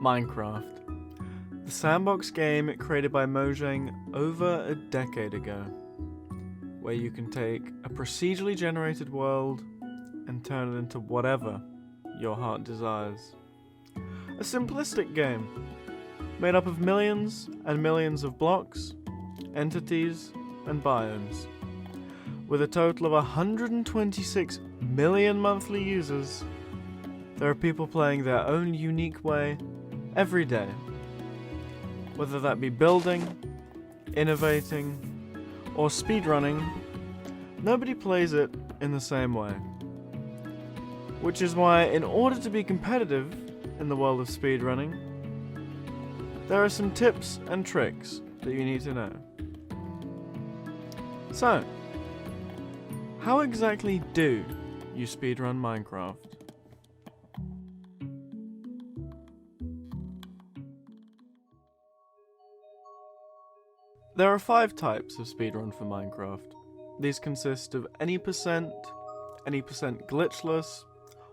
Minecraft. The sandbox game created by Mojang over a decade ago, where you can take a procedurally generated world and turn it into whatever your heart desires. A simplistic game, made up of millions and millions of blocks, entities, and biomes. With a total of 126 million monthly users, there are people playing their own unique way every day. Whether that be building, innovating, or speedrunning, nobody plays it in the same way. Which is why, in order to be competitive in the world of speedrunning, there are some tips and tricks that you need to know. So, how exactly do you speedrun Minecraft? There are 5 types of speedrun for Minecraft. These consist of any percent glitchless,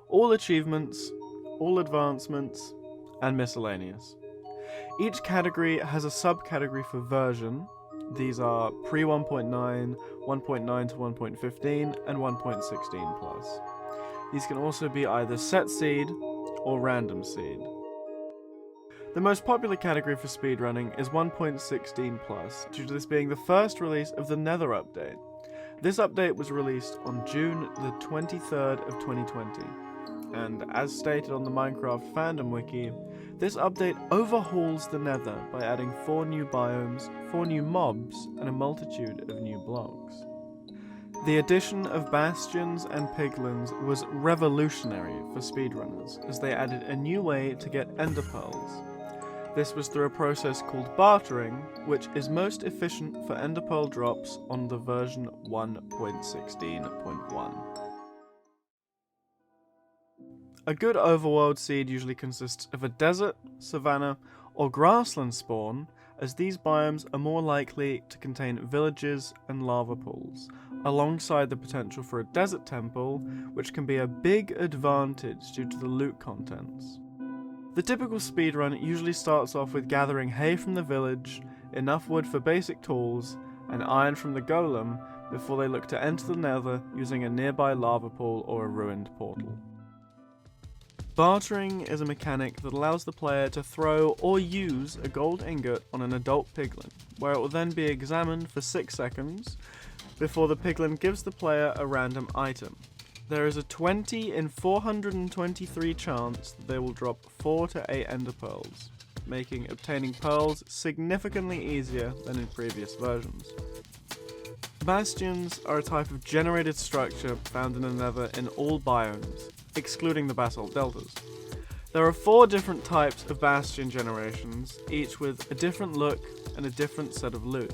all achievements, all advancements, and miscellaneous. Each category has a subcategory for version. These are pre 1.9, 1.9 to 1.15, and 1.16 plus. These can also be either set seed or random seed. The most popular category for speedrunning is 1.16 plus, due to this being the first release of the Nether update. This update was released on June the 23rd of 2020, and as stated on the Minecraft fandom wiki, this update overhauls the Nether by adding 4 new biomes, 4 new mobs, and a multitude of new blocks. The addition of bastions and piglins was revolutionary for speedrunners, as they added a new way to get ender pearls. This was through a process called Bartering, which is most efficient for ender pearl drops on the version 1.16.1. A good overworld seed usually consists of a desert, savanna, or grassland spawn, as these biomes are more likely to contain villages and lava pools, alongside the potential for a desert temple, which can be a big advantage due to the loot contents. The typical speedrun usually starts off with gathering hay from the village, enough wood for basic tools, and iron from the golem before they look to enter the Nether using a nearby lava pool or a ruined portal. Bartering is a mechanic that allows the player to throw or use a gold ingot on an adult piglin, where it will then be examined for 6 seconds before the piglin gives the player a random item. There is a 20 in 423 chance that they will drop 4 to 8 ender pearls, making obtaining pearls significantly easier than in previous versions. Bastions are a type of generated structure found in the Nether in all biomes, excluding the basalt deltas. There are 4 different types of bastion generations, each with a different look and a different set of loot.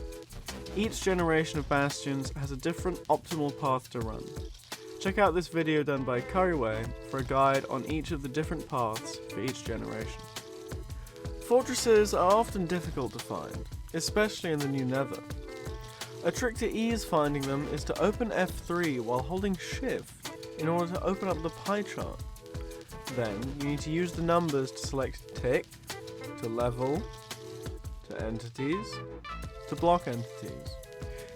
Each generation of bastions has a different optimal path to run. Check out this video done by Curryway for a guide on each of the different paths for each generation. Fortresses are often difficult to find, especially in the new Nether. A trick to ease finding them is to open F3 while holding shift in order to open up the pie chart. Then you need to use the numbers to select tick, to level, to entities, to block entities.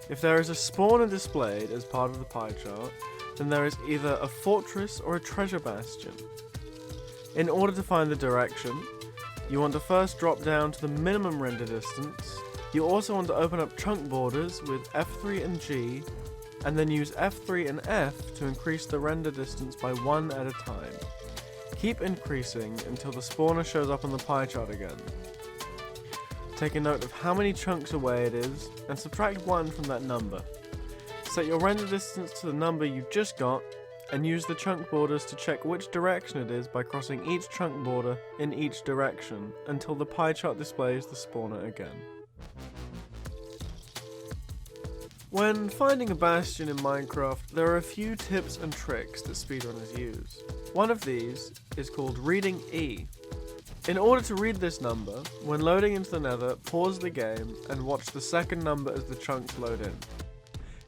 If there is a spawner displayed as part of the pie chart, then there is either a fortress or a treasure bastion. In order to find the direction, you want to first drop down to the minimum render distance. You also want to open up chunk borders with F3 and G, and then use F3 and F to increase the render distance by 1 at a time. Keep increasing until the spawner shows up on the pie chart again. Take a note of how many chunks away it is, and subtract 1 from that number. Set your render distance to the number you just got, and use the chunk borders to check which direction it is by crossing each chunk border in each direction until the pie chart displays the spawner again. When finding a bastion in Minecraft, there are a few tips and tricks that speedrunners use. One of these is called reading E. In order to read this number, when loading into the Nether, pause the game and watch the second number as the chunks load in.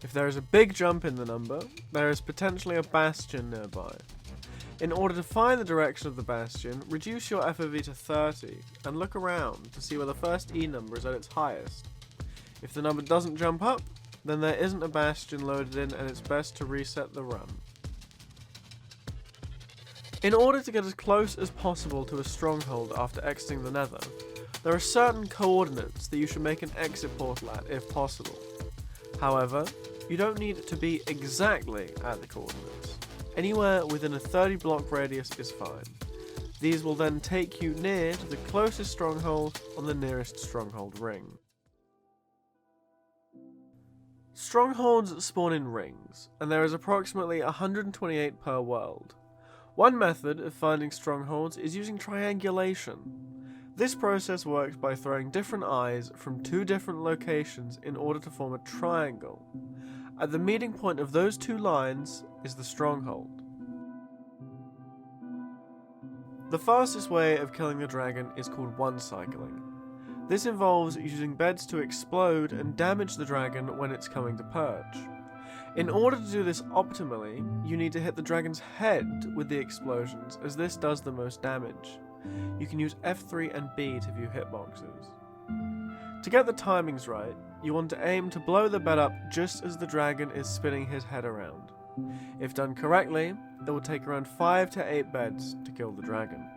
If there is a big jump in the number, there is potentially a bastion nearby. In order to find the direction of the bastion, reduce your FOV to 30 and look around to see where the first E number is at its highest. If the number doesn't jump up, then there isn't a bastion loaded in and it's best to reset the run. In order to get as close as possible to a stronghold after exiting the Nether, there are certain coordinates that you should make an exit portal at if possible. However, you don't need to be exactly at the coordinates. Anywhere within a 30 block radius is fine. These will then take you near to the closest stronghold on the nearest stronghold ring. Strongholds spawn in rings, and there is approximately 128 per world. One method of finding strongholds is using triangulation. This process works by throwing different eyes from two different locations in order to form a triangle. At the meeting point of those two lines is the stronghold. The fastest way of killing the dragon is called one-cycling. This involves using beds to explode and damage the dragon when it's coming to purge. In order to do this optimally, you need to hit the dragon's head with the explosions, as this does the most damage. You can use F3 and B to view hitboxes. To get the timings right, you want to aim to blow the bed up just as the dragon is spinning his head around. If done correctly, it will take around 5 to 8 beds to kill the dragon.